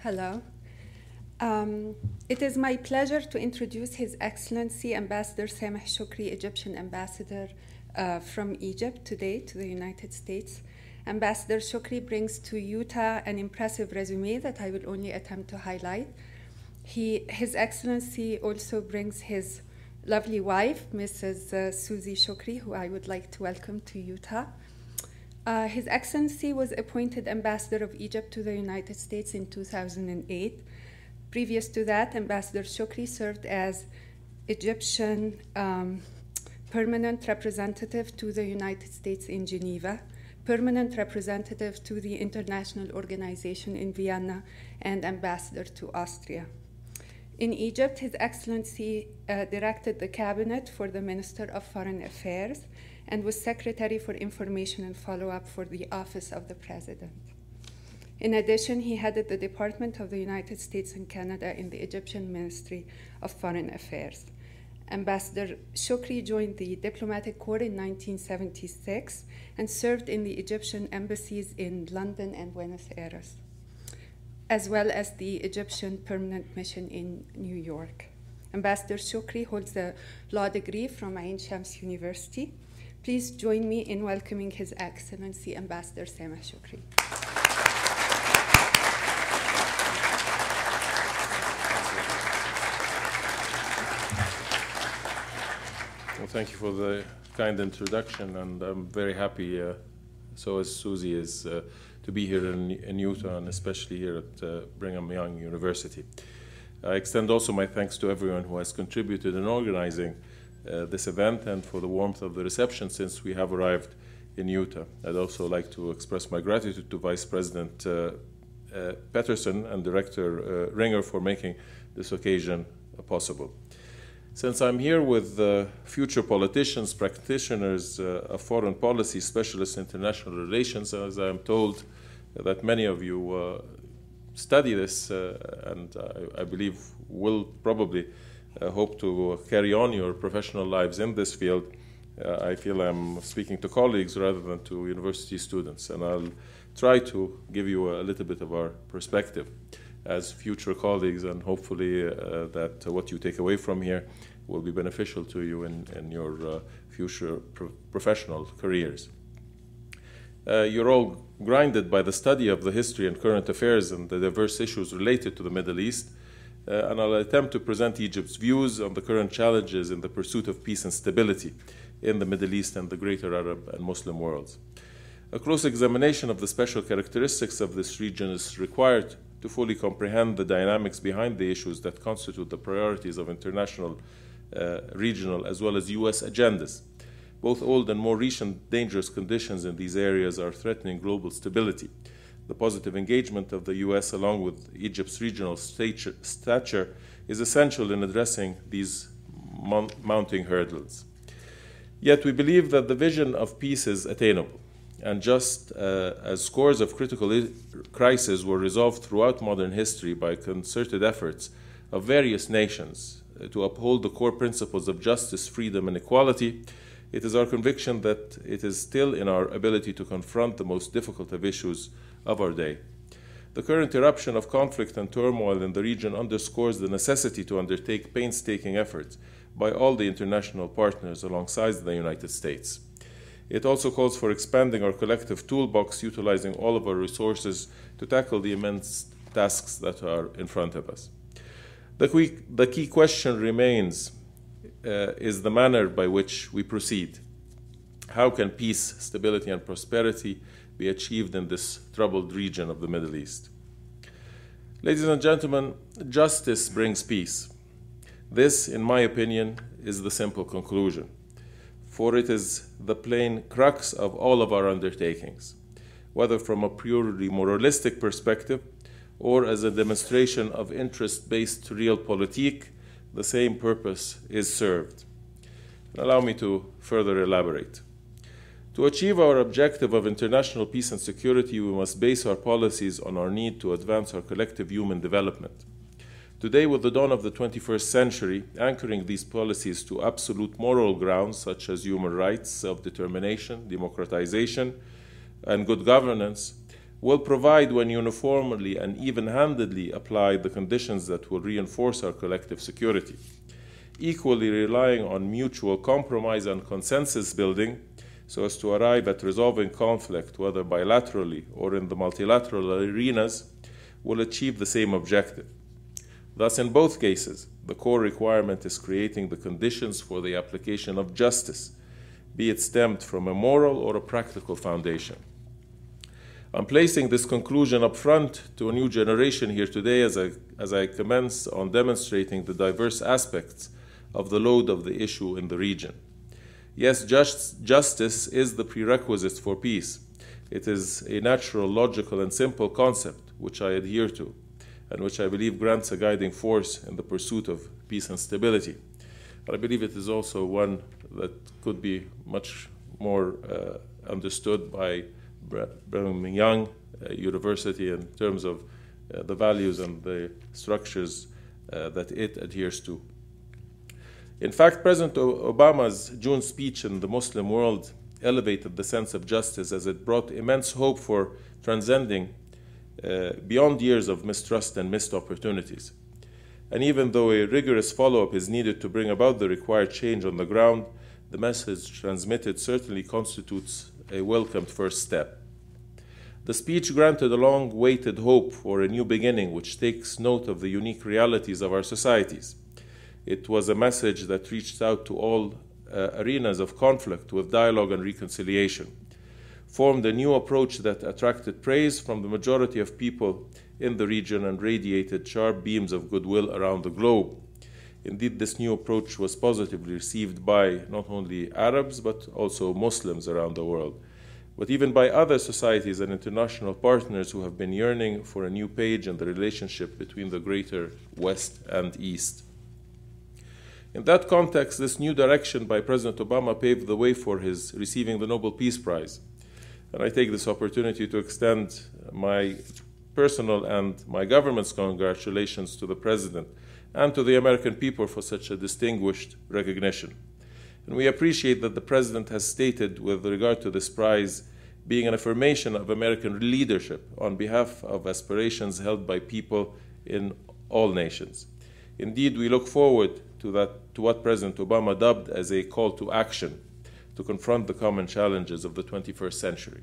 Hello. It is my pleasure to introduce His Excellency Ambassador Sameh Shoukry, Egyptian ambassador from Egypt today to the United States. Ambassador Shoukry brings to Utah an impressive resume that I will only attempt to highlight. His Excellency also brings his lovely wife, Mrs. Susie Shoukry, who I would like to welcome to Utah. His Excellency was appointed Ambassador of Egypt to the United States in 2008. Previous to that, Ambassador Shoukry served as Egyptian permanent representative to the United States in Geneva, permanent representative to the International Organization in Vienna, and ambassador to Austria. In Egypt, His Excellency directed the cabinet for the Minister of Foreign Affairs and was Secretary for Information and Follow-up for the Office of the President. In addition, he headed the Department of the United States and Canada in the Egyptian Ministry of Foreign Affairs. Ambassador Shoukry joined the Diplomatic Corps in 1976 and served in the Egyptian embassies in London and Buenos Aires, as well as the Egyptian Permanent Mission in New York. Ambassador Shoukry holds a law degree from Ain Shams University. Please join me in welcoming His Excellency Ambassador Sameh Shoukry. Well, thank you for the kind introduction, and I'm very happy, so as Susie is, to be here in Utah, and especially here at Brigham Young University. I extend also my thanks to everyone who has contributed in organizing this event and for the warmth of the reception since we have arrived in Utah. I'd also like to express my gratitude to Vice President Peterson and Director Ringer for making this occasion possible. Since I'm here with future politicians, practitioners of foreign policy, specialists in international relations, as I'm told that many of you study this and I believe will probably hope to carry on your professional lives in this field, I feel I'm speaking to colleagues rather than to university students, and I'll try to give you a little bit of our perspective as future colleagues, and hopefully that what you take away from here will be beneficial to you in your future professional careers. You're all grinded by the study of the history and current affairs and the diverse issues related to the Middle East, and I'll attempt to present Egypt's views on the current challenges in the pursuit of peace and stability in the Middle East and the greater Arab and Muslim worlds. A close examination of the special characteristics of this region is required to fully comprehend the dynamics behind the issues that constitute the priorities of international, regional, as well as U.S. agendas. Both old and more recent dangerous conditions in these areas are threatening global stability. The positive engagement of the U.S. along with Egypt's regional stature is essential in addressing these mounting hurdles. Yet we believe that the vision of peace is attainable, and just as scores of critical crises were resolved throughout modern history by concerted efforts of various nations to uphold the core principles of justice, freedom, and equality, it is our conviction that it is still in our ability to confront the most difficult of issues of our day. The current eruption of conflict and turmoil in the region underscores the necessity to undertake painstaking efforts by all the international partners alongside the United States. It also calls for expanding our collective toolbox, utilizing all of our resources to tackle the immense tasks that are in front of us. The key question remains is the manner by which we proceed. How can peace, stability, and prosperity be achieved in this troubled region of the Middle East? Ladies and gentlemen, justice brings peace. This, in my opinion, is the simple conclusion, for it is the plain crux of all of our undertakings, whether from a purely moralistic perspective or as a demonstration of interest-based realpolitik, the same purpose is served. Allow me to further elaborate. To achieve our objective of international peace and security, we must base our policies on our need to advance our collective human development. Today, with the dawn of the 21st century, anchoring these policies to absolute moral grounds such as human rights, self-determination, democratization, and good governance, will provide, when uniformly and even-handedly applied, the conditions that will reinforce our collective security. Equally relying on mutual compromise and consensus building so as to arrive at resolving conflict, whether bilaterally or in the multilateral arenas, will achieve the same objective. Thus, in both cases, the core requirement is creating the conditions for the application of justice, be it stemmed from a moral or a practical foundation. I'm placing this conclusion up front to a new generation here today as I commence on demonstrating the diverse aspects of the load of the issue in the region. Yes, justice is the prerequisite for peace. It is a natural, logical, and simple concept which I adhere to, and which I believe grants a guiding force in the pursuit of peace and stability. But I believe it is also one that could be much more understood by Brigham Young University in terms of the values and the structures that it adheres to. In fact, President Obama's June speech in the Muslim world elevated the sense of justice as it brought immense hope for transcending beyond years of mistrust and missed opportunities. And even though a rigorous follow-up is needed to bring about the required change on the ground, the message transmitted certainly constitutes a welcomed first step. The speech granted a long-awaited hope for a new beginning which takes note of the unique realities of our societies. It was a message that reached out to all arenas of conflict with dialogue and reconciliation, formed a new approach that attracted praise from the majority of people in the region and radiated sharp beams of goodwill around the globe. Indeed, this new approach was positively received by not only Arabs, but also Muslims around the world, but even by other societies and international partners who have been yearning for a new page in the relationship between the greater West and East. In that context, this new direction by President Obama paved the way for his receiving the Nobel Peace Prize. And I take this opportunity to extend my personal and my government's congratulations to the President and to the American people for such a distinguished recognition. And we appreciate that the President has stated with regard to this prize being an affirmation of American leadership on behalf of aspirations held by people in all nations. Indeed, we look forward to what President Obama dubbed as a call to action to confront the common challenges of the 21st century.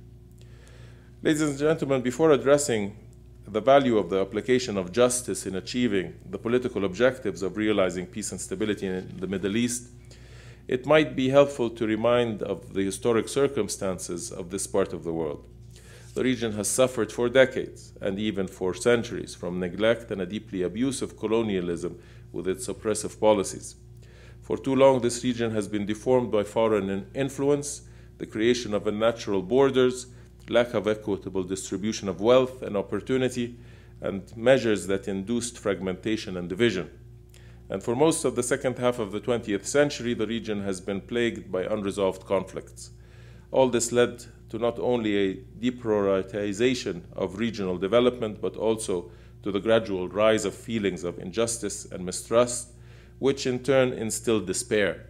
Ladies and gentlemen, before addressing the value of the application of justice in achieving the political objectives of realizing peace and stability in the Middle East, it might be helpful to remind of the historic circumstances of this part of the world. The region has suffered for decades, and even for centuries, from neglect and a deeply abusive colonialism with its oppressive policies. For too long, this region has been deformed by foreign influence, the creation of unnatural borders, lack of equitable distribution of wealth and opportunity, and measures that induced fragmentation and division. And for most of the second half of the 20th century, the region has been plagued by unresolved conflicts. All this led to not only a deprioritization of regional development, but also to the gradual rise of feelings of injustice and mistrust, which in turn instilled despair.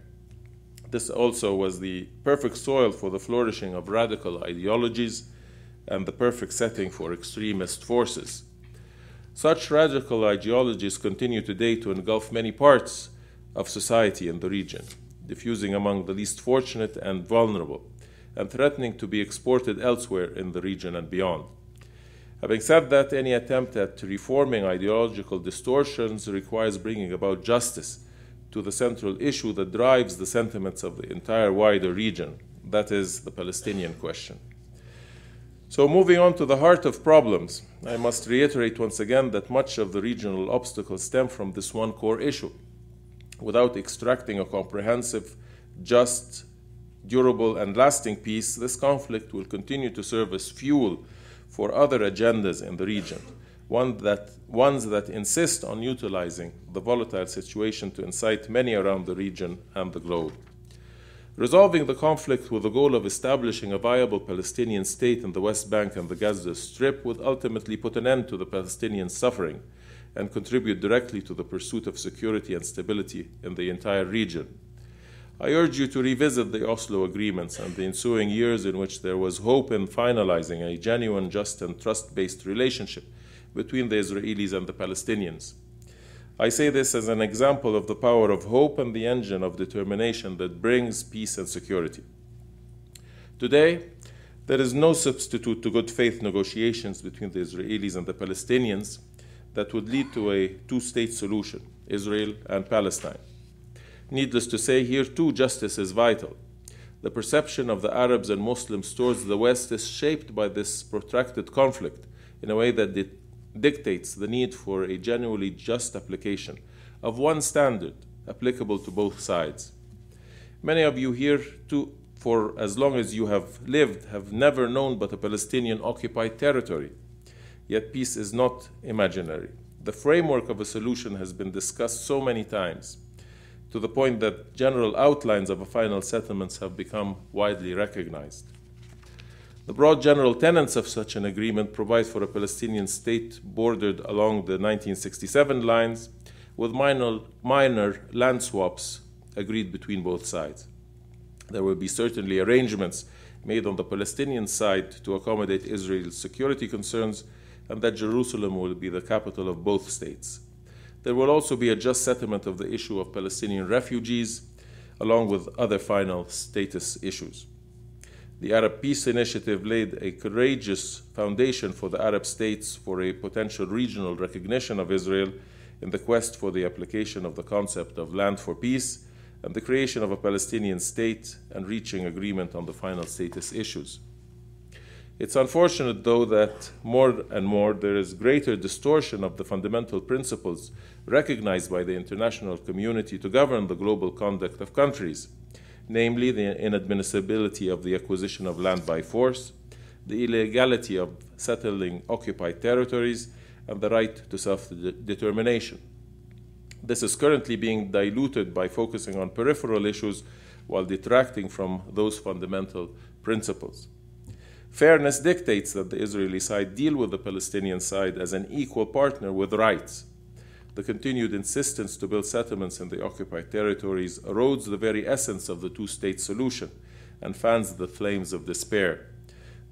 This also was the perfect soil for the flourishing of radical ideologies and the perfect setting for extremist forces. Such radical ideologies continue today to engulf many parts of society in the region, diffusing among the least fortunate and vulnerable, and threatening to be exported elsewhere in the region and beyond. Having said that, any attempt at reforming ideological distortions requires bringing about justice to the central issue that drives the sentiments of the entire wider region, that is, the Palestinian question. So moving on to the heart of problems, I must reiterate once again that much of the regional obstacles stem from this one core issue. Without extracting a comprehensive, just, durable, and lasting peace, this conflict will continue to serve as fuel for other agendas in the region, ones that insist on utilizing the volatile situation to incite many around the region and the globe. Resolving the conflict with the goal of establishing a viable Palestinian state in the West Bank and the Gaza Strip would ultimately put an end to the Palestinian suffering and contribute directly to the pursuit of security and stability in the entire region. I urge you to revisit the Oslo agreements and the ensuing years in which there was hope in finalizing a genuine, just, and trust-based relationship between the Israelis and the Palestinians. I say this as an example of the power of hope and the engine of determination that brings peace and security. Today, there is no substitute to good faith negotiations between the Israelis and the Palestinians that would lead to a two-state solution, Israel and Palestine. Needless to say, here too justice is vital. The perception of the Arabs and Muslims towards the West is shaped by this protracted conflict in a way that dictates the need for a genuinely just application of one standard applicable to both sides. Many of you here, too, for as long as you have lived, have never known but a Palestinian occupied territory. Yet peace is not imaginary. The framework of a solution has been discussed so many times, to the point that general outlines of a final settlement have become widely recognized. The broad general tenets of such an agreement provide for a Palestinian state bordered along the 1967 lines, with minor land swaps agreed between both sides. There will be certainly arrangements made on the Palestinian side to accommodate Israel's security concerns, and that Jerusalem will be the capital of both states. There will also be a just settlement of the issue of Palestinian refugees, along with other final status issues. The Arab Peace Initiative laid a courageous foundation for the Arab states for a potential regional recognition of Israel in the quest for the application of the concept of land for peace and the creation of a Palestinian state and reaching agreement on the final status issues. It's unfortunate, though, that more and more there is greater distortion of the fundamental principles recognized by the international community to govern the global conduct of countries, namely the inadmissibility of the acquisition of land by force, the illegality of settling occupied territories, and the right to self-determination. This is currently being diluted by focusing on peripheral issues while detracting from those fundamental principles. Fairness dictates that the Israeli side deal with the Palestinian side as an equal partner with rights. The continued insistence to build settlements in the occupied territories erodes the very essence of the two-state solution and fans the flames of despair.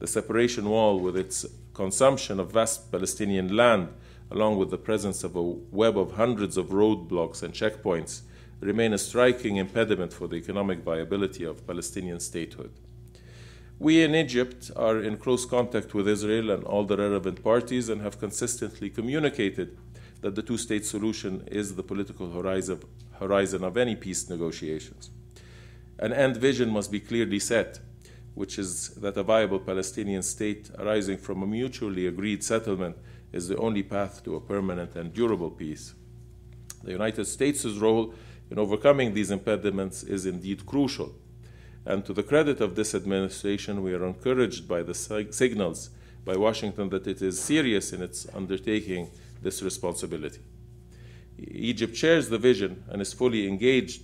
The separation wall, with its consumption of vast Palestinian land, along with the presence of a web of hundreds of roadblocks and checkpoints, remain a striking impediment for the economic viability of Palestinian statehood. We in Egypt are in close contact with Israel and all the relevant parties and have consistently communicated that the two-state solution is the political horizon of any peace negotiations. An end vision must be clearly set, which is that a viable Palestinian state arising from a mutually agreed settlement is the only path to a permanent and durable peace. The United States' role in overcoming these impediments is indeed crucial. And to the credit of this administration, we are encouraged by the signals by Washington that it is serious in its undertaking this responsibility. Egypt shares the vision and is fully engaged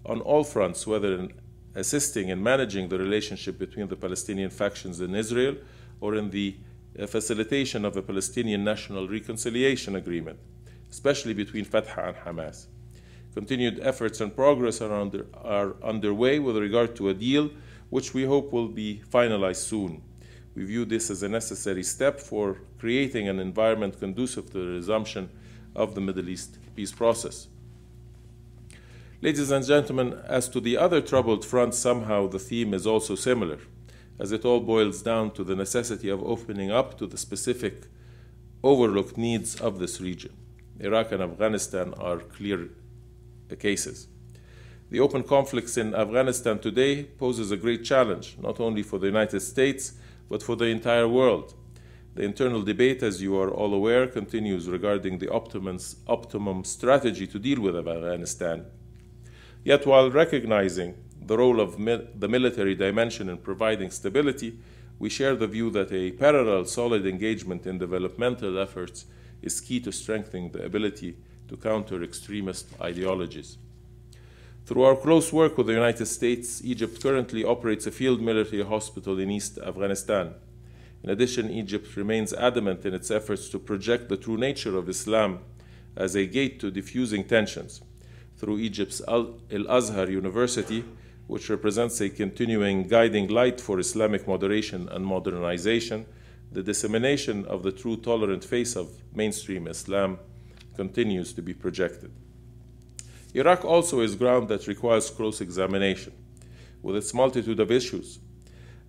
on all fronts, whether in assisting in managing the relationship between the Palestinian factions in Israel or in the facilitation of a Palestinian national reconciliation agreement, especially between Fatah and Hamas. Continued efforts and progress are underway with regard to a deal which we hope will be finalized soon. We view this as a necessary step for creating an environment conducive to the resumption of the Middle East peace process. Ladies and gentlemen, as to the other troubled fronts, somehow the theme is also similar, as it all boils down to the necessity of opening up to the specific overlooked needs of this region. Iraq and Afghanistan are clear cases. The open conflicts in Afghanistan today poses a great challenge, not only for the United States, but for the entire world. The internal debate, as you are all aware, continues regarding the optimum strategy to deal with Afghanistan. Yet, while recognizing the role of the military dimension in providing stability, we share the view that a parallel, solid engagement in developmental efforts is key to strengthening the ability to counter extremist ideologies. Through our close work with the United States, Egypt currently operates a field military hospital in East Afghanistan. In addition, Egypt remains adamant in its efforts to project the true nature of Islam as a gate to diffusing tensions. Through Egypt's Al-Azhar University, which represents a continuing guiding light for Islamic moderation and modernization, the dissemination of the true tolerant face of mainstream Islam continues to be projected. Iraq also is ground that requires close examination, with its multitude of issues.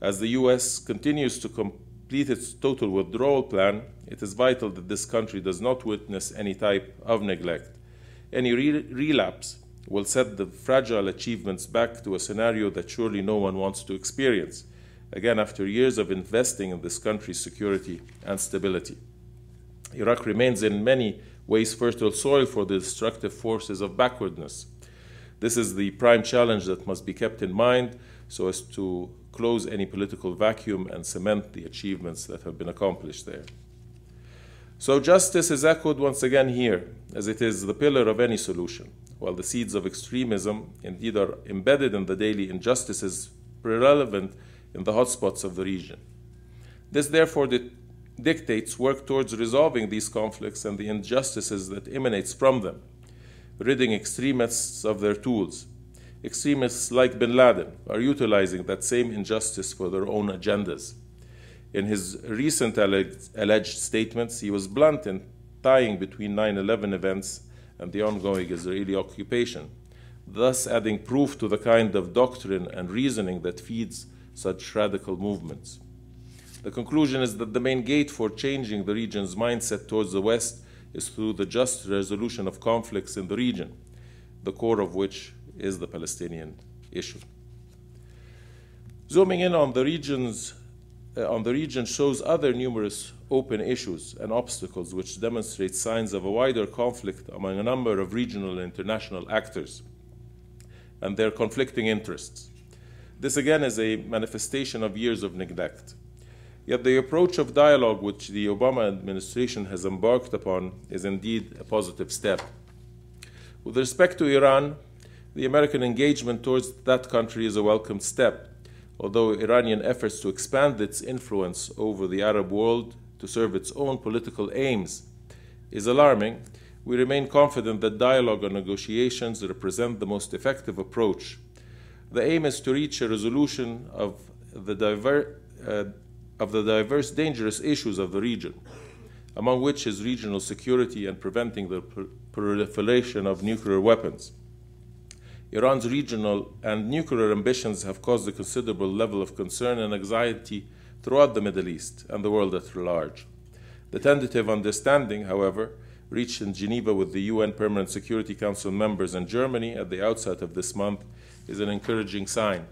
As the U.S. continues to complete its total withdrawal plan, it is vital that this country does not witness any type of neglect. Any relapse will set the fragile achievements back to a scenario that surely no one wants to experience, again after years of investing in this country's security and stability. Iraq remains in many ways fertile soil for the destructive forces of backwardness. This is the prime challenge that must be kept in mind so as to close any political vacuum and cement the achievements that have been accomplished there. So justice is echoed once again here, as it is the pillar of any solution, while the seeds of extremism indeed are embedded in the daily injustices prevalent in the hotspots of the region. This therefore dictates work towards resolving these conflicts and the injustices that emanates from them, ridding extremists of their tools. Extremists like bin Laden are utilizing that same injustice for their own agendas. In his recent alleged statements, he was blunt in tying between 9/11 events and the ongoing Israeli occupation, thus adding proof to the kind of doctrine and reasoning that feeds such radical movements. The conclusion is that the main gate for changing the region's mindset towards the West is through the just resolution of conflicts in the region, the core of which is the Palestinian issue. Zooming in on the region shows other numerous open issues and obstacles which demonstrate signs of a wider conflict among a number of regional and international actors and their conflicting interests. This again is a manifestation of years of neglect. Yet the approach of dialogue which the Obama administration has embarked upon is indeed a positive step. With respect to Iran, the American engagement towards that country is a welcome step. Although Iranian efforts to expand its influence over the Arab world to serve its own political aims is alarming, we remain confident that dialogue and negotiations represent the most effective approach. The aim is to reach a resolution of the diverse dangerous issues of the region, among which is regional security and preventing the proliferation of nuclear weapons. Iran's regional and nuclear ambitions have caused a considerable level of concern and anxiety throughout the Middle East and the world at large. The tentative understanding, however, reached in Geneva with the UN Permanent Security Council members and Germany at the outset of this month is an encouraging sign.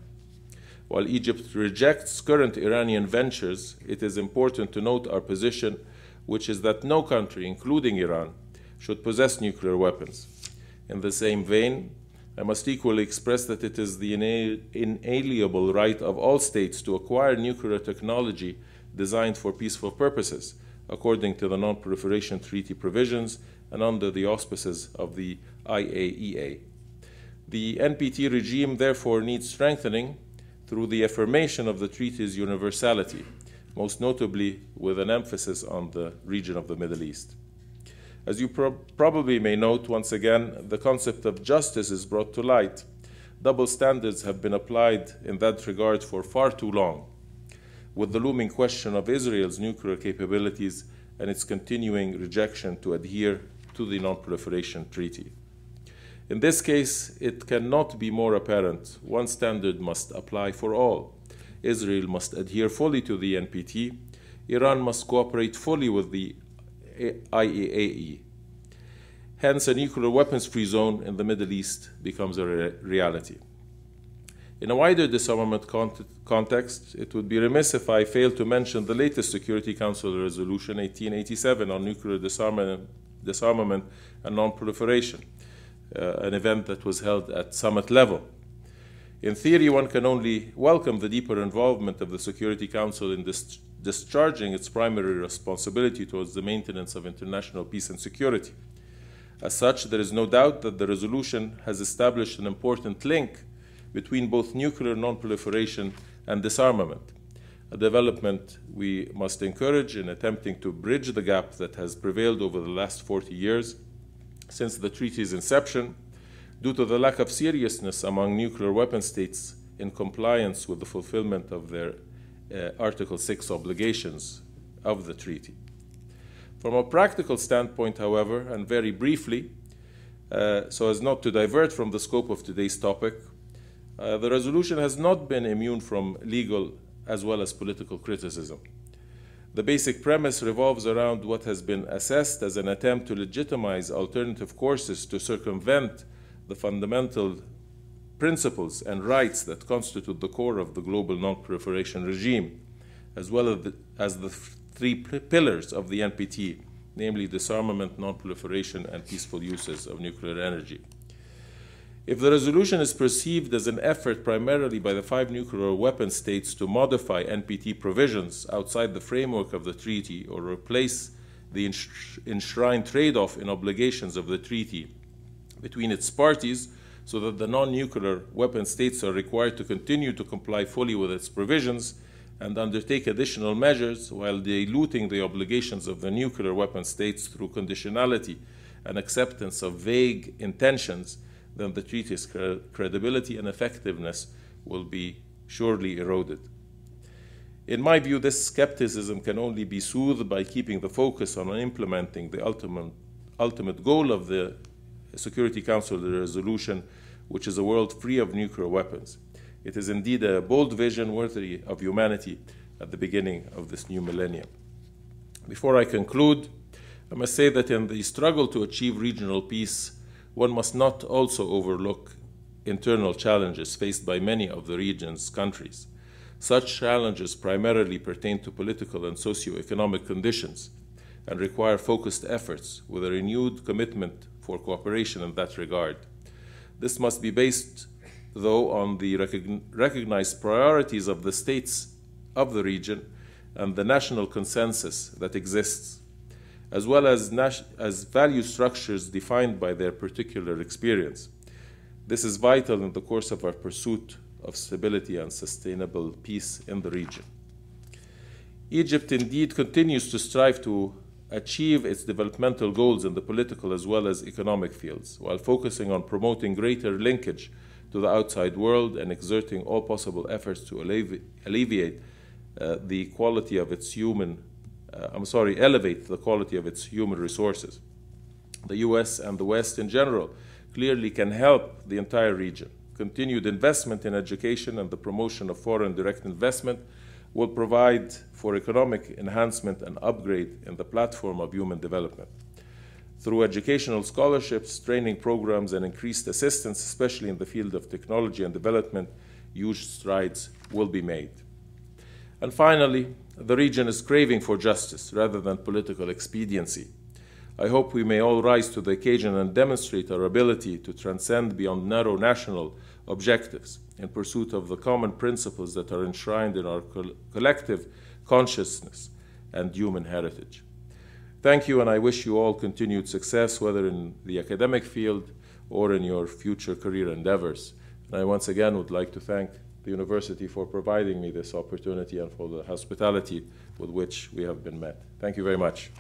While Egypt rejects current Iranian ventures, it is important to note our position, which is that no country, including Iran, should possess nuclear weapons. In the same vein, I must equally express that it is the inalienable right of all states to acquire nuclear technology designed for peaceful purposes, according to the Non-Proliferation Treaty provisions and under the auspices of the IAEA. The NPT regime therefore needs strengthening through the affirmation of the treaty's universality, most notably with an emphasis on the region of the Middle East. As you probably may note, once again, the concept of justice is brought to light. Double standards have been applied in that regard for far too long, with the looming question of Israel's nuclear capabilities and its continuing rejection to adhere to the Non-Proliferation Treaty. In this case, it cannot be more apparent. One standard must apply for all. Israel must adhere fully to the NPT. Iran must cooperate fully with the IAEA. Hence, a nuclear weapons-free zone in the Middle East becomes a reality. In a wider disarmament context, it would be remiss if I failed to mention the latest Security Council Resolution 1887 on nuclear disarmament and non-proliferation, an event that was held at summit level. In theory, one can only welcome the deeper involvement of the Security Council in discharging its primary responsibility towards the maintenance of international peace and security. As such, there is no doubt that the resolution has established an important link between both nuclear non-proliferation and disarmament, a development we must encourage in attempting to bridge the gap that has prevailed over the last 40 years since the treaty's inception, due to the lack of seriousness among nuclear weapon states in compliance with the fulfillment of their Article 6 obligations of the treaty. From a practical standpoint, however, and very briefly, so as not to divert from the scope of today's topic, the resolution has not been immune from legal as well as political criticism. The basic premise revolves around what has been assessed as an attempt to legitimize alternative courses to circumvent the fundamental principles and rights that constitute the core of the global non-proliferation regime, as well as the three pillars of the NPT, namely disarmament, non-proliferation, and peaceful uses of nuclear energy. If the resolution is perceived as an effort primarily by the 5 nuclear weapon states to modify NPT provisions outside the framework of the treaty or replace the enshrined trade-off in obligations of the treaty between its parties so that the non-nuclear weapon states are required to continue to comply fully with its provisions and undertake additional measures while diluting the obligations of the nuclear weapon states through conditionality and acceptance of vague intentions, then the treaty's credibility and effectiveness will be surely eroded. In my view, this skepticism can only be soothed by keeping the focus on implementing the ultimate goal of the Security Council resolution, which is a world free of nuclear weapons. It is indeed a bold vision worthy of humanity at the beginning of this new millennium. Before I conclude, I must say that in the struggle to achieve regional peace, one must not also overlook internal challenges faced by many of the region's countries. Such challenges primarily pertain to political and socio-economic conditions and require focused efforts with a renewed commitment for cooperation in that regard. This must be based, though, on the recognized priorities of the states of the region and the national consensus that exists, as well as value structures defined by their particular experience. This is vital in the course of our pursuit of stability and sustainable peace in the region. Egypt indeed continues to strive to achieve its developmental goals in the political as well as economic fields, while focusing on promoting greater linkage to the outside world and exerting all possible efforts to elevate the quality of its elevate the quality of its human resources. The US and the West in general clearly can help the entire region. Continued investment in education and the promotion of foreign direct investment will provide for economic enhancement and upgrade in the platform of human development. Through educational scholarships, training programs, and increased assistance, especially in the field of technology and development, huge strides will be made. And finally, the region is craving for justice rather than political expediency. I hope we may all rise to the occasion and demonstrate our ability to transcend beyond narrow national objectives in pursuit of the common principles that are enshrined in our collective consciousness and human heritage. Thank you, and I wish you all continued success, whether in the academic field or in your future career endeavors. And I once again would like to thank the university for providing me this opportunity and for the hospitality with which we have been met. Thank you very much.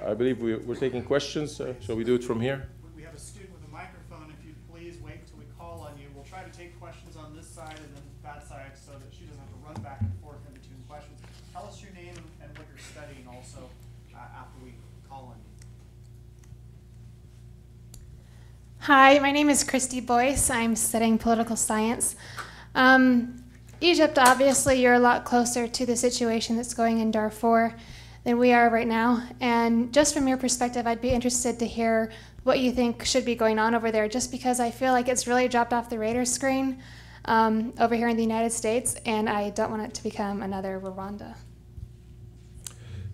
I believe we're taking questions. Shall we do it from here? We have a student with a microphone. If you'd please wait till we call on you. We'll try to take questions on this side and then that side so that she doesn't have to run back and forth in between questions. Tell us your name and what you're studying also after we call on you. Hi, my name is Christy Boyce. I'm studying political science. Egypt, obviously, you're a lot closer to the situation that's going in Darfur than we are right now. And just from your perspective, I'd be interested to hear what you think should be going on over there, just because I feel like it's really dropped off the radar screen over here in the United States, and I don't want it to become another Rwanda.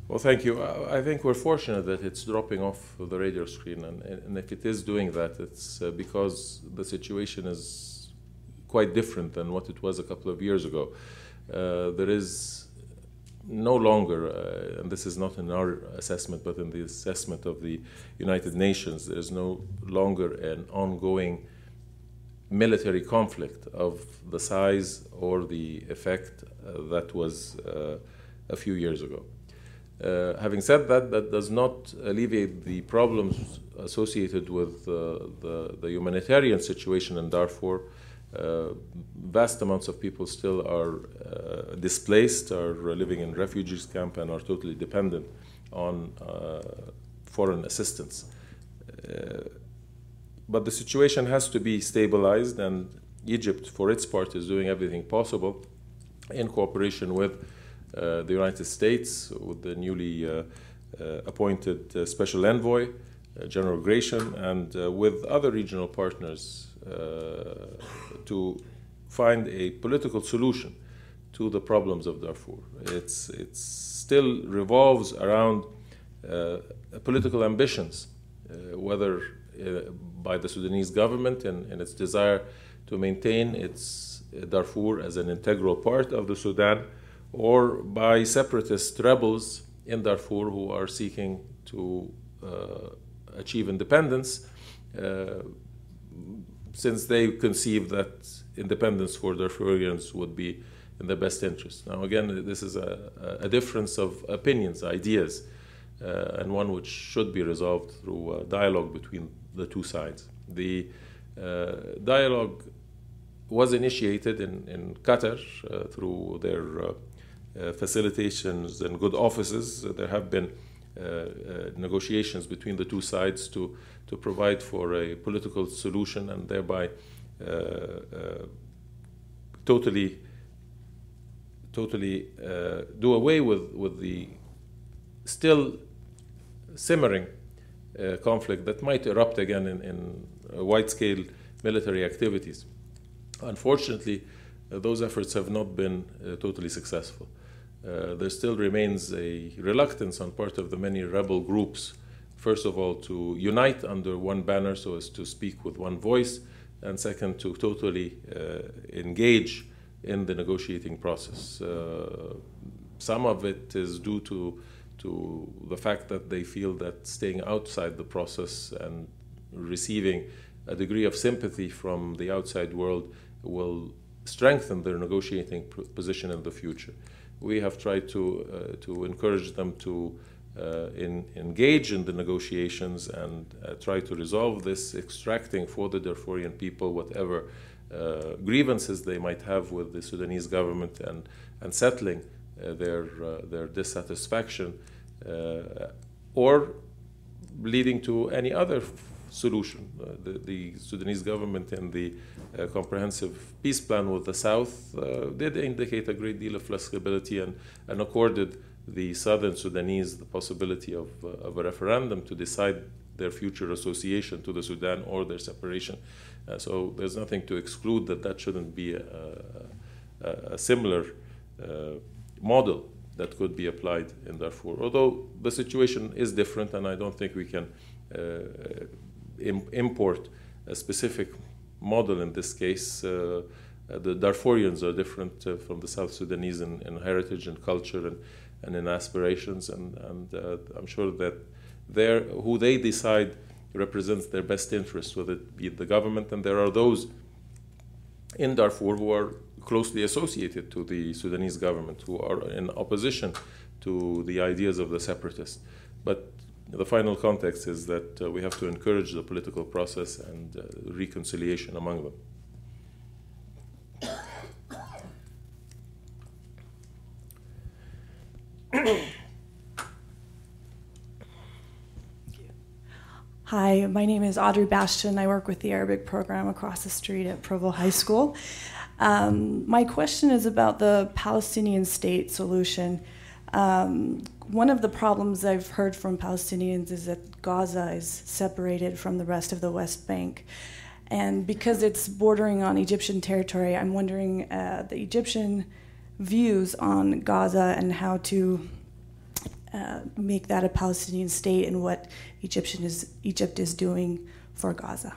Well, thank you. I think we're fortunate that it's dropping off the radar screen, and if it is doing that, it's because the situation is quite different than what it was a couple of years ago. There is no longer, and this is not in our assessment, but in the assessment of the United Nations, there is no longer an ongoing military conflict of the size or the effect that was a few years ago. Having said that, that does not alleviate the problems associated with the humanitarian situation in Darfur. Vast amounts of people still are displaced, are living in refugees camp, and are totally dependent on foreign assistance. But the situation has to be stabilized, and Egypt, for its part, is doing everything possible in cooperation with the United States, with the newly appointed Special Envoy, General Gratian, and with other regional partners to find a political solution to the problems of Darfur. It still revolves around political ambitions, whether by the Sudanese government and its desire to maintain its Darfur as an integral part of the Sudan, or by separatist rebels in Darfur who are seeking to achieve independence, since they conceive that independence for Darfurians would be in their best interest. Now, again, this is a difference of opinions, ideas, and one which should be resolved through dialogue between the two sides. The dialogue was initiated in Qatar through their facilitations and good offices. There have been negotiations between the two sides to provide for a political solution and thereby totally do away with the still simmering conflict that might erupt again in wide-scale military activities. Unfortunately, those efforts have not been totally successful. There still remains a reluctance on part of the many rebel groups, first of all, to unite under one banner so as to speak with one voice, and second, to totally engage in the negotiating process. Some of it is due to the fact that they feel that staying outside the process and receiving a degree of sympathy from the outside world will strengthen their negotiating position in the future. We have tried to encourage them to engage in the negotiations and try to resolve this, extracting for the Darfurian people whatever grievances they might have with the Sudanese government and settling their dissatisfaction, or leading to any other solution. The Sudanese government in the comprehensive peace plan with the South did indicate a great deal of flexibility and accorded the Southern Sudanese the possibility of a referendum to decide their future association to the Sudan or their separation. So there's nothing to exclude that shouldn't be a similar model that could be applied in Darfur. Although the situation is different, and I don't think we can import a specific model in this case. The Darfurians are different from the South Sudanese in heritage and culture and in aspirations, and I'm sure that who they decide represents their best interest, whether it be the government, and there are those in Darfur who are closely associated to the Sudanese government, who are in opposition to the ideas of the separatists. But the final context is that we have to encourage the political process and reconciliation among them. Hi, my name is Audrey Bastian. I work with the Arabic program across the street at Provo High School. My question is about the Palestinian state solution. One of the problems I've heard from Palestinians is that Gaza is separated from the rest of the West Bank. And because it's bordering on Egyptian territory, I'm wondering the Egyptian views on Gaza and how to make that a Palestinian state and what Egypt is doing for Gaza.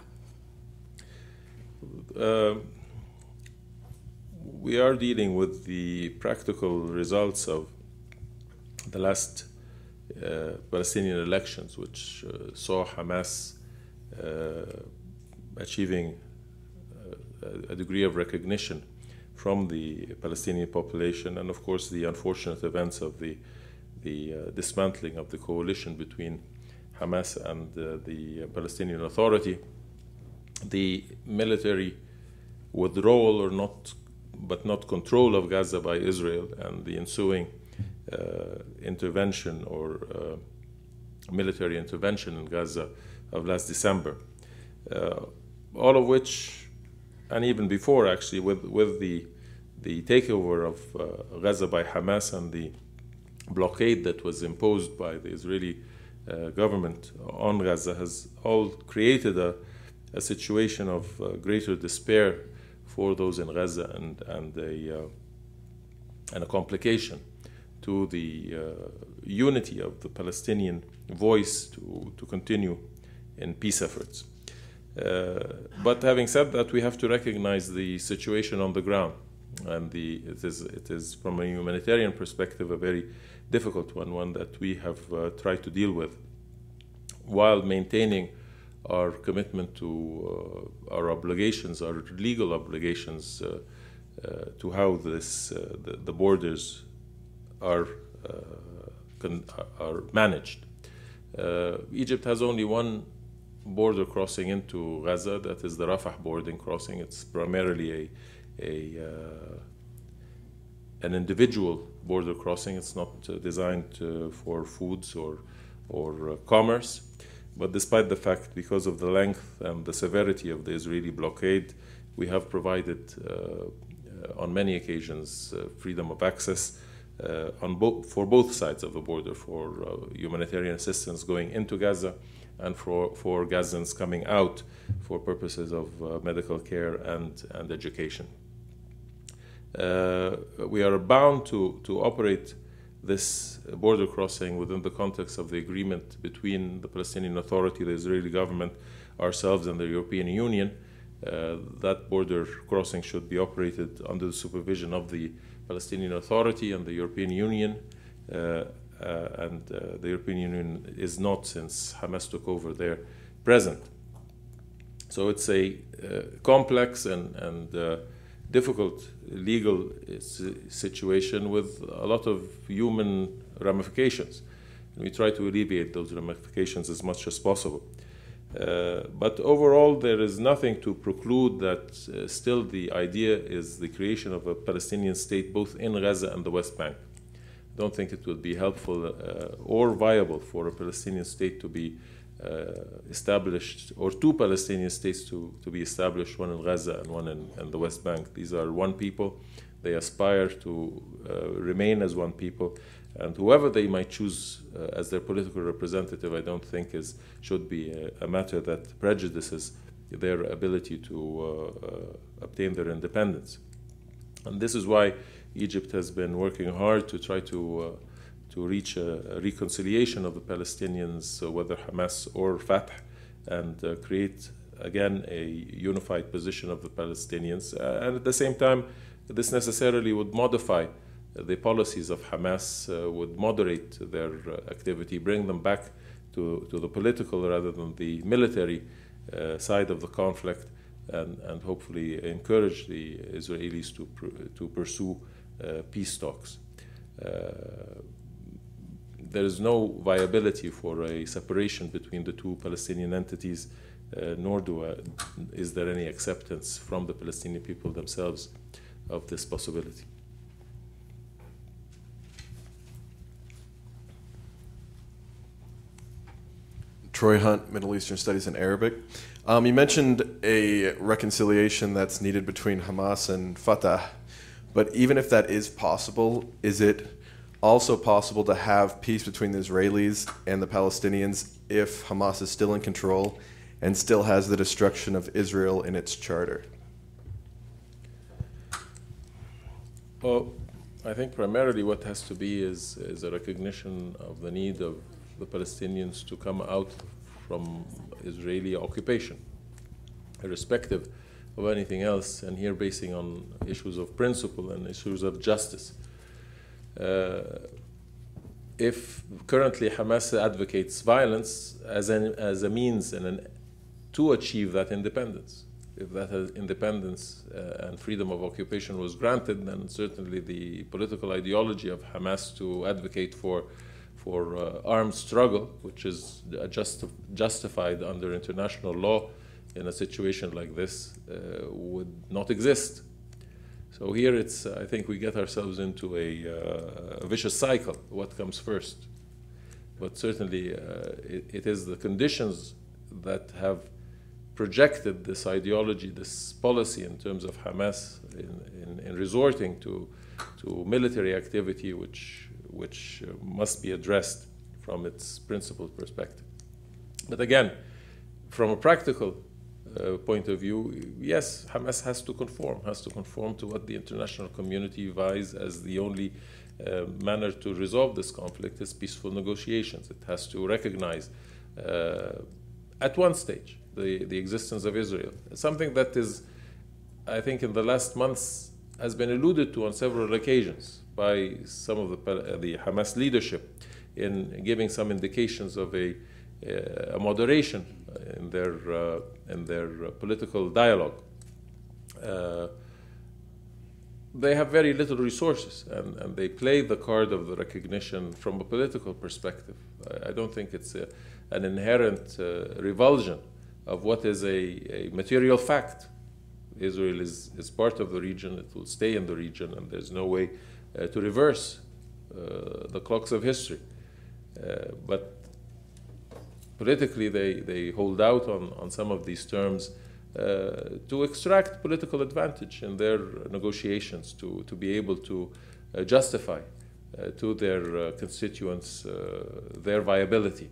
We are dealing with the practical results of the last Palestinian elections, which saw Hamas achieving a degree of recognition from the Palestinian population, and of course the unfortunate events of the dismantling of the coalition between Hamas and the Palestinian Authority, the military withdrawal but not control of Gaza by Israel, and the ensuing intervention or military intervention in Gaza of last December. All of which, and even before actually, with the takeover of Gaza by Hamas and the blockade that was imposed by the Israeli government on Gaza, has all created a situation of greater despair for those in Gaza and a complication to the unity of the Palestinian voice to continue in peace efforts. But having said that, we have to recognize the situation on the ground, and it is from a humanitarian perspective a very difficult one that we have tried to deal with, while maintaining our commitment to our obligations, our legal obligations to how the borders are managed. Egypt has only one border crossing into Gaza, that is the Rafah border crossing. It's primarily an individual border crossing. It's not designed for foods or commerce. But despite the fact, because of the length and the severity of the Israeli blockade, we have provided on many occasions freedom of access for both sides of the border, for humanitarian assistance going into Gaza and for Gazans coming out for purposes of medical care and education. We are bound to operate this border crossing within the context of the agreement between the Palestinian Authority, the Israeli government, ourselves, and the European Union. That border crossing should be operated under the supervision of the Palestinian Authority and the European Union, and the European Union is not, since Hamas took over there, present. So it's a complex and difficult legal situation with a lot of human ramifications. And we try to alleviate those ramifications as much as possible. But overall, there is nothing to preclude that still the idea is the creation of a Palestinian state both in Gaza and the West Bank. I don't think it would be helpful or viable for a Palestinian state to be established, or two Palestinian states to be established, one in Gaza and one in the West Bank. These are one people. They aspire to remain as one people. And whoever they might choose as their political representative, I don't think should be a matter that prejudices their ability to obtain their independence. And this is why Egypt has been working hard to try to reach a reconciliation of the Palestinians, whether Hamas or Fatah, and create again a unified position of the Palestinians. And at the same time, this necessarily would modify the policies of Hamas, would moderate their activity, bring them back to the political rather than the military side of the conflict, and hopefully encourage the Israelis to pursue peace talks. There is no viability for a separation between the two Palestinian entities, nor is there any acceptance from the Palestinian people themselves of this possibility. Troy Hunt, Middle Eastern Studies in Arabic. You mentioned a reconciliation that's needed between Hamas and Fatah, but even if that is possible, is it also possible to have peace between the Israelis and the Palestinians if Hamas is still in control and still has the destruction of Israel in its charter? Well, I think primarily what has to be is a recognition of the need of the Palestinians to come out from Israeli occupation, irrespective of anything else, and here basing on issues of principle and issues of justice. If currently Hamas advocates violence as a means to achieve that independence, if that independence and freedom of occupation was granted, then certainly the political ideology of Hamas to advocate for armed struggle, which is justified under international law in a situation like this, would not exist. So here I think we get ourselves into a vicious cycle. What comes first? But certainly it is the conditions that have projected this ideology, this policy in terms of Hamas in resorting to military activity, which must be addressed from its principled perspective. But again, from a practical point of view, yes, Hamas has to conform to what the international community vies as the only manner to resolve this conflict is peaceful negotiations. It has to recognize at one stage the existence of Israel. Something that is, I think, in the last months has been alluded to on several occasions by some of the Hamas leadership in giving some indications of a moderation in their political dialogue. They have very little resources, and they play the card of the recognition from a political perspective. I don't think it's an inherent revulsion of what is a material fact. Israel is part of the region, it will stay in the region, and there's no way to reverse the clocks of history. But politically, they hold out on some of these terms to extract political advantage in their negotiations, to be able to justify to their constituents their viability.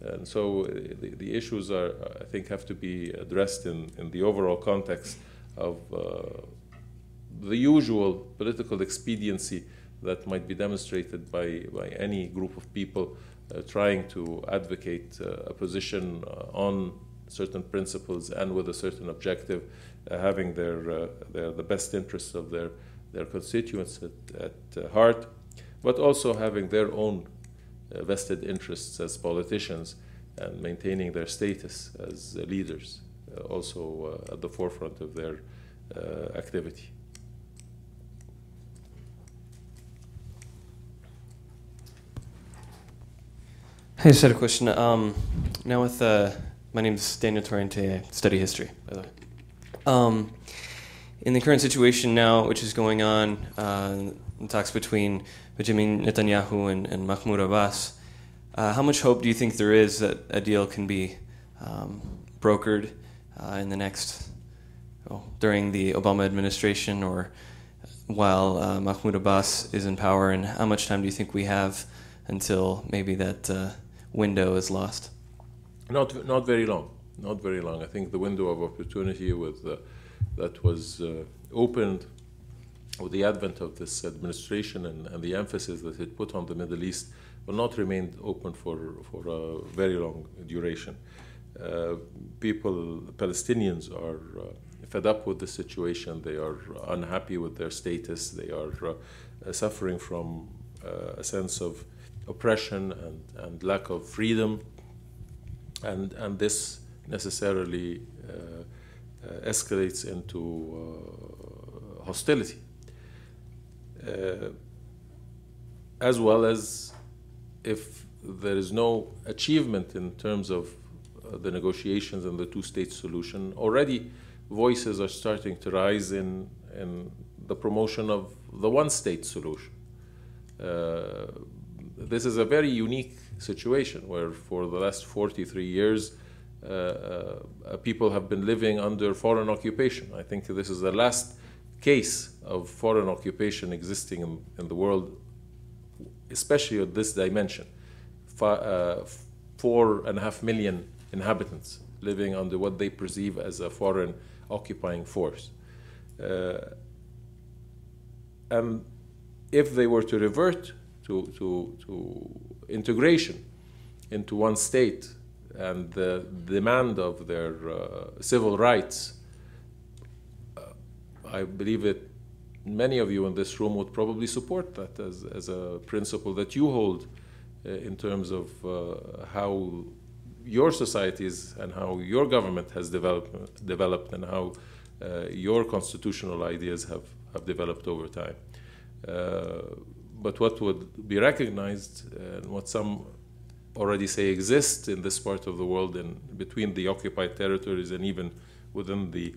And so the issues I think, have to be addressed in the overall context of the usual political expediency that might be demonstrated by any group of people trying to advocate a position on certain principles and with a certain objective, having the best interests of their constituents at heart, but also having their own vested interests as politicians and maintaining their status as leaders also at the forefront of their activity. I just had a question. Now with my name is Daniel Torrente. I study history, by the way. In the current situation now, which is going on in talks between Benjamin Netanyahu and Mahmoud Abbas, how much hope do you think there is that a deal can be brokered in the next, during the Obama administration or while Mahmoud Abbas is in power, and how much time do you think we have until maybe that window is lost? Not very long. Not very long. I think the window of opportunity that was opened with the advent of this administration and the emphasis that it put on the Middle East will not remain open for a very long duration. Palestinians are fed up with the situation. They are unhappy with their status. They are suffering from a sense of oppression and lack of freedom, and this necessarily escalates into hostility, as well as if there is no achievement in terms of the negotiations and the two-state solution. Already voices are starting to rise in the promotion of the one-state solution. This is a very unique situation where for the last 43 years people have been living under foreign occupation. I think this is the last case of foreign occupation existing in the world, especially at this dimension. 4.5 million inhabitants living under what they perceive as a foreign occupying force. And if they were to revert to integration into one state and the demand of their civil rights, I believe that many of you in this room would probably support that as a principle that you hold in terms of how your societies and how your government has developed and how your constitutional ideas have developed over time. But what would be recognized, and what some already say exists in this part of the world, and between the occupied territories and even within the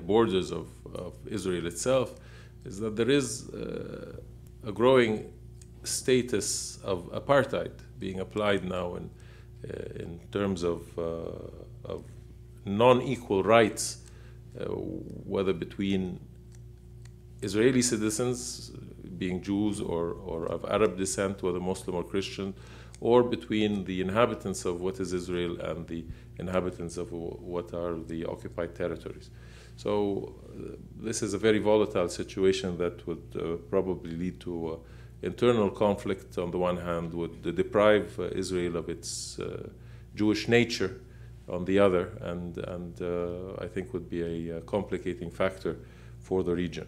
borders of Israel itself, is that there is a growing status of apartheid being applied now in terms of non-equal rights, whether between Israeli citizens, being Jews or of Arab descent, whether Muslim or Christian, or between the inhabitants of what is Israel and the inhabitants of what are the occupied territories. So this is a very volatile situation that would probably lead to internal conflict. On the one hand, would deprive Israel of its Jewish nature on the other, and I think would be a complicating factor for the region.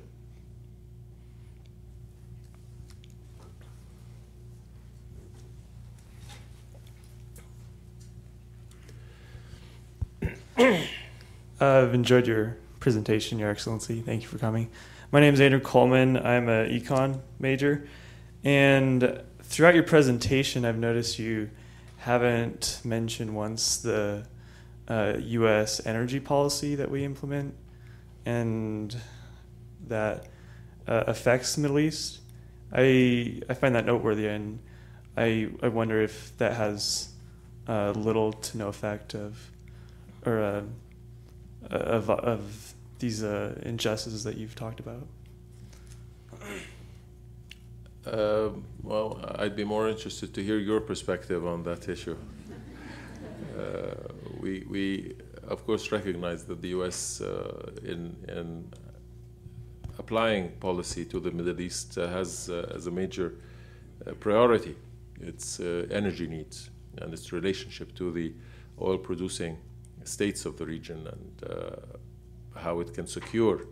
I've enjoyed your presentation, Your Excellency. Thank you for coming. My name is Andrew Coleman. I'm an econ major. And throughout your presentation, I've noticed you haven't mentioned once the U.S. energy policy that we implement and that affects the Middle East. I find that noteworthy, and I wonder if that has little to no effect of these injustices that you've talked about. Well, I'd be more interested to hear your perspective on that issue. We of course recognize that the U.S. In applying policy to the Middle East has as a major priority its energy needs and its relationship to the oil-producing states of the region, and how it can secure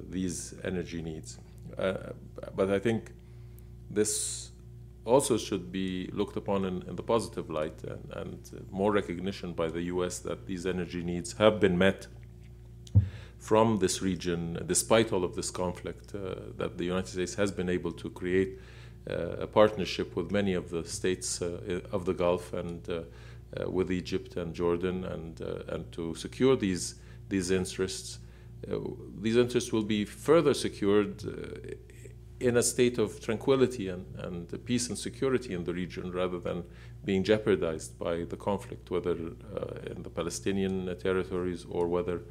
these energy needs. But I think this also should be looked upon in the positive light, and more recognition by the U.S. that these energy needs have been met from this region, despite all of this conflict, that the United States has been able to create a partnership with many of the states of the Gulf and with Egypt and Jordan, and to secure these interests. These interests will be further secured in a state of tranquility and peace and security in the region, rather than being jeopardized by the conflict, whether in the Palestinian territories or whether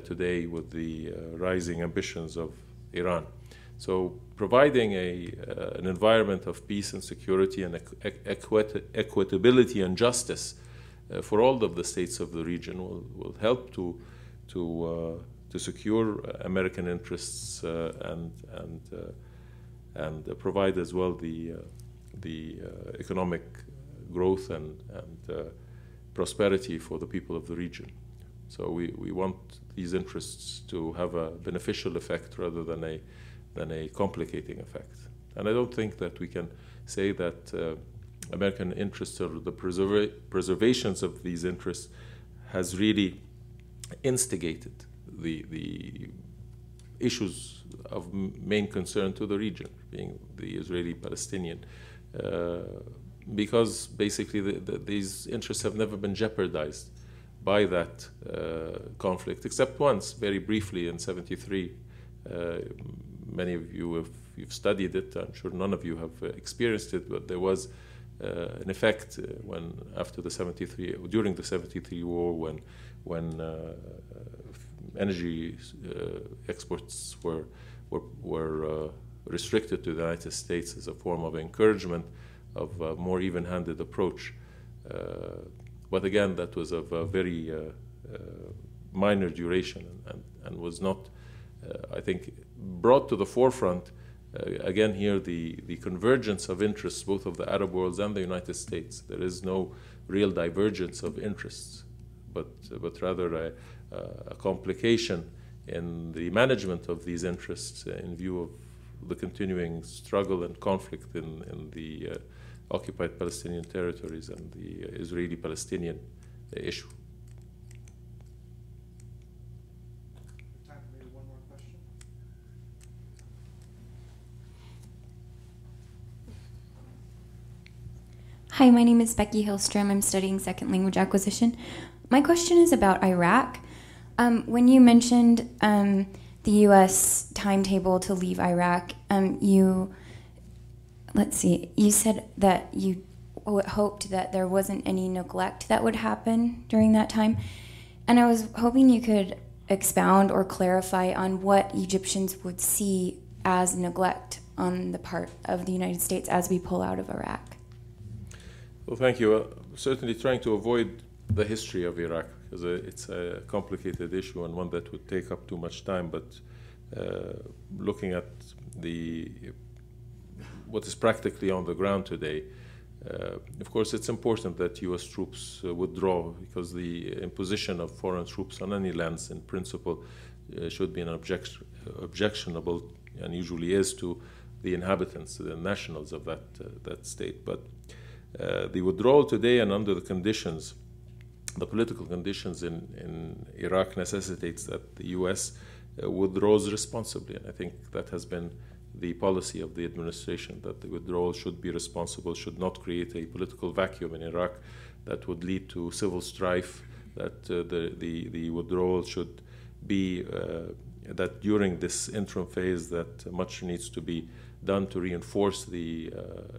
today with the rising ambitions of Iran. So providing an environment of peace and security and equitability and justice for all of the states of the region will help to secure American interests and provide as well the economic growth and prosperity for the people of the region. So we want these interests to have a beneficial effect rather than a complicating effect. And I don't think that we can say that American interests or the preservations of these interests has really instigated the issues of main concern to the region, being the Israeli-Palestinian, because basically these interests have never been jeopardized by that conflict, except once, very briefly in '73. Many of you, you've studied it, I'm sure none of you have experienced it, but there was an effect after the during the '73 war, when energy exports were restricted to the United States as a form of encouragement of a more even-handed approach. But again, that was of a very minor duration and was not, I think, brought to the forefront. Again, here the convergence of interests, both of the Arab worlds and the United States. There is no real divergence of interests, but rather a complication in the management of these interests in view of the continuing struggle and conflict in the occupied Palestinian territories and the Israeli-Palestinian issue. Time for maybe one more question. Hi, my name is Becky Hillstrom. I'm studying second language acquisition. My question is about Iraq. When you mentioned the U.S. timetable to leave Iraq, you said that you hoped that there wasn't any neglect that would happen during that time. And I was hoping you could expound or clarify on what Egyptians would see as neglect on the part of the United States as we pull out of Iraq. Well, thank you. Certainly trying to avoid the history of Iraq, because it's a complicated issue and one that would take up too much time, but looking at what is practically on the ground today, of course it's important that U.S. troops withdraw, because the imposition of foreign troops on any lands in principle should be an objectionable, and usually is, to the inhabitants, the nationals of that state. But the withdrawal today and under the conditions, the political conditions in Iraq, necessitates that the U.S. Withdraws responsibly. And I think that has been the policy of the administration, that the withdrawal should be responsible, should not create a political vacuum in Iraq that would lead to civil strife, that the withdrawal should be, that during this interim phase that much needs to be done to reinforce the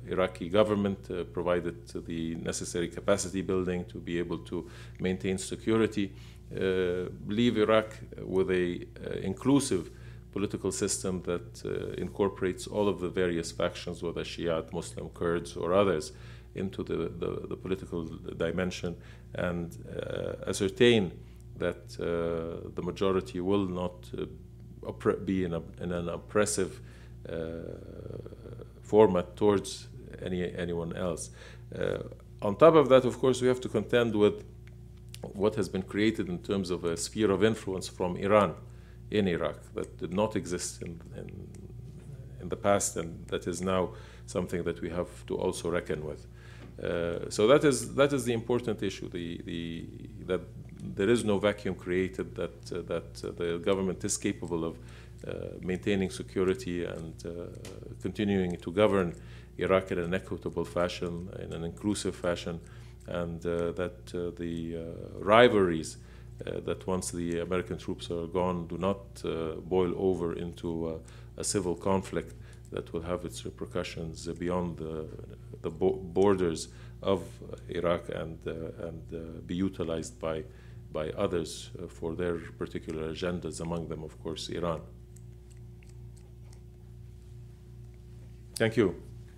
Iraqi government, provided the necessary capacity building to be able to maintain security, leave Iraq with a inclusive political system that incorporates all of the various factions, whether Shiite, Muslim, Kurds, or others, into the political dimension, and ascertain that the majority will not be in an oppressive format towards anyone else. On top of that, of course, we have to contend with what has been created in terms of a sphere of influence from Iran in Iraq that did not exist in the past, and that is now something that we have to also reckon with. So that is the important issue, that there is no vacuum created, that the government is capable of maintaining security and continuing to govern Iraq in an equitable fashion, in an inclusive fashion, and that the rivalries that once the American troops are gone do not boil over into a civil conflict that will have its repercussions beyond the borders of Iraq and be utilized by others for their particular agendas, among them, of course, Iran. Thank you.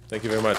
Thank you very much.